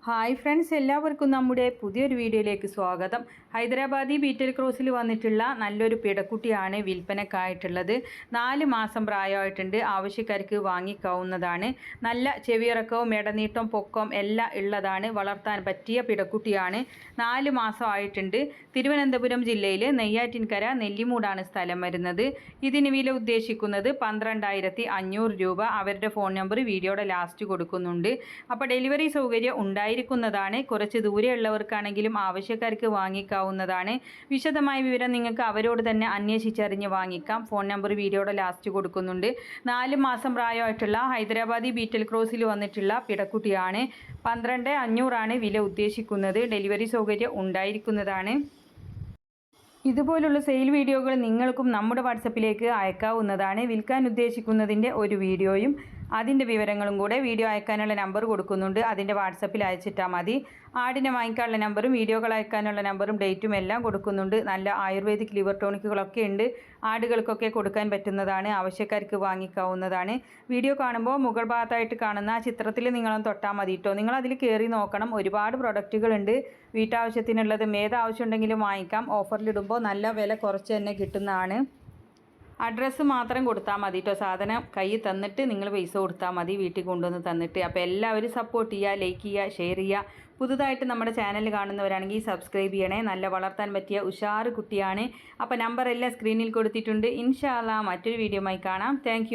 Hi friends, എല്ലാവർക്കും നമ്മുടെ പുതിയൊരു വീഡിയോയിലേക്ക് സ്വാഗതം. ഹൈദരാബാദി ബീറ്റൽ ക്രോസിൽ വന്നിട്ടുള്ള നല്ലൊരു പിടക്കുട്ടിയാണ് വിൽപ്പനക്കായിട്ടുള്ളത്. 4 മാസം പ്രായമായിട്ടുണ്ട്. ആവശ്യക്കാർക്ക് വാങ്ങിക്കാവുന്നതാണ്. നല്ല ചെവിയിറക്കവും ഇടനീട്ടം പൊക്കം എല്ലാം ഉള്ളതാണ്. വളർത്താൻ പറ്റിയ പിടക്കുട്ടിയാണ്. 4 മാസം ആയിട്ടുണ്ട്. തിരുവനന്തപുരം ജില്ലയിൽ നെയ്യാറ്റിൻകര നെല്ലിമൂടാണ് സ്ഥലം വരുന്നത്. ഇതിന് വില ഉദ്ദേശിക്കുന്നത് 12,500 രൂപ. അവരുടെ ഫോൺ നമ്പർ വീഡിയോയുടെ ലാസ്റ്റ് കൊടുക്കുന്നുണ്ട്. അപ്പോൾ ഡെലിവറി സൗകര്യം ഉണ്ടായിരിക്കുന്നതാണ്. കുറച്ച് ദൂരെയുള്ളവർക്കാണെങ്കിലും ആവശ്യക്കാർക്ക് വാങ്ങിക്കാവുന്നതാണ്. വിശദമായ വിവരം നിങ്ങൾക്ക് അവരോട് തന്നെ അന്വേഷിച്ചറിഞ്ഞ് വാങ്ങിക്കാം. ഫോൺ നമ്പർ വീഡിയോയുടെ ലാസ്റ്റ് കൊടുക്കുന്നുണ്ട്. 4 മാസം പ്രായമായിട്ടുള്ള ഹൈദരാബാദി ബീറ്റൽ ക്രോസിൽ വന്നിട്ടുള്ള പിടക്കുട്ടിയാണ്. 12,500 വില ഉദ്ദേശിക്കുന്നത്. ഡെലിവറി സൗകര്യം ഉണ്ടായിരിക്കുന്നതാണ്. ഇതുപോലുള്ള സെയിൽ വീഡിയോകൾ നിങ്ങൾക്കും നമ്മുടെ വാട്സപ്പിലേക്ക് അയക്കാവുന്നതാണ്. വിൽക്കാൻ ഉദ്ദേശിക്കുന്നതിൻ്റെ ഒരു വീഡിയോയും അതിൻ്റെ വിവരങ്ങളും കൂടെ വീഡിയോ അയക്കാനുള്ള നമ്പർ കൊടുക്കുന്നുണ്ട്. അതിൻ്റെ വാട്സപ്പിൽ അയച്ചിട്ടാൽ മതി. ആടിനെ വാങ്ങിക്കാനുള്ള നമ്പറും വീഡിയോകൾ അയക്കാനുള്ള നമ്പറും ഡേറ്റും എല്ലാം കൊടുക്കുന്നുണ്ട്. നല്ല ആയുർവേദിക് ലിവർ ടോണിക്കുകളൊക്കെ ഉണ്ട്. ആടുകൾക്കൊക്കെ കൊടുക്കാൻ പറ്റുന്നതാണ്. ആവശ്യക്കാർക്ക് വാങ്ങിക്കാവുന്നതാണ്. വീഡിയോ കാണുമ്പോൾ മുകൾ ഭാഗത്തായിട്ട് കാണുന്ന ചിത്രത്തിൽ നിങ്ങളൊന്ന് തൊട്ടാൽ മതി കേട്ടോ. നിങ്ങളതിൽ കയറി നോക്കണം. ഒരുപാട് പ്രൊഡക്റ്റുകളുണ്ട്. വീട്ടാവശ്യത്തിനുള്ളതും ഏതാവശ്യമുണ്ടെങ്കിലും വാങ്ങിക്കാം. ഓഫറിലിടുമ്പോൾ നല്ല വില കുറച്ച് തന്നെ കിട്ടുന്നതാണ്. അഡ്രസ്സ് മാത്രം കൊടുത്താൽ മതി കേട്ടോ. സാധനം കൈ തന്നിട്ട് നിങ്ങൾ പൈസ കൊടുത്താൽ മതി, വീട്ടിൽ കൊണ്ടുവന്ന് തന്നിട്ട്. അപ്പോൾ എല്ലാവരും സപ്പോർട്ട് ചെയ്യുക, ലൈക്ക് ചെയ്യുക, ഷെയർ ചെയ്യുക. പുതുതായിട്ട് നമ്മുടെ ചാനൽ കാണുന്നവരാണെങ്കിൽ സബ്സ്ക്രൈബ് ചെയ്യണേ. നല്ല വളർത്താൻ പറ്റിയ ഉഷാറ് കുട്ടിയാണ്. അപ്പോൾ നമ്പർ എല്ലാം സ്ക്രീനിൽ കൊടുത്തിട്ടുണ്ട്. ഇൻഷാ അല്ലാഹ് മറ്റൊരു വീഡിയോയുമായി കാണാം. താങ്ക്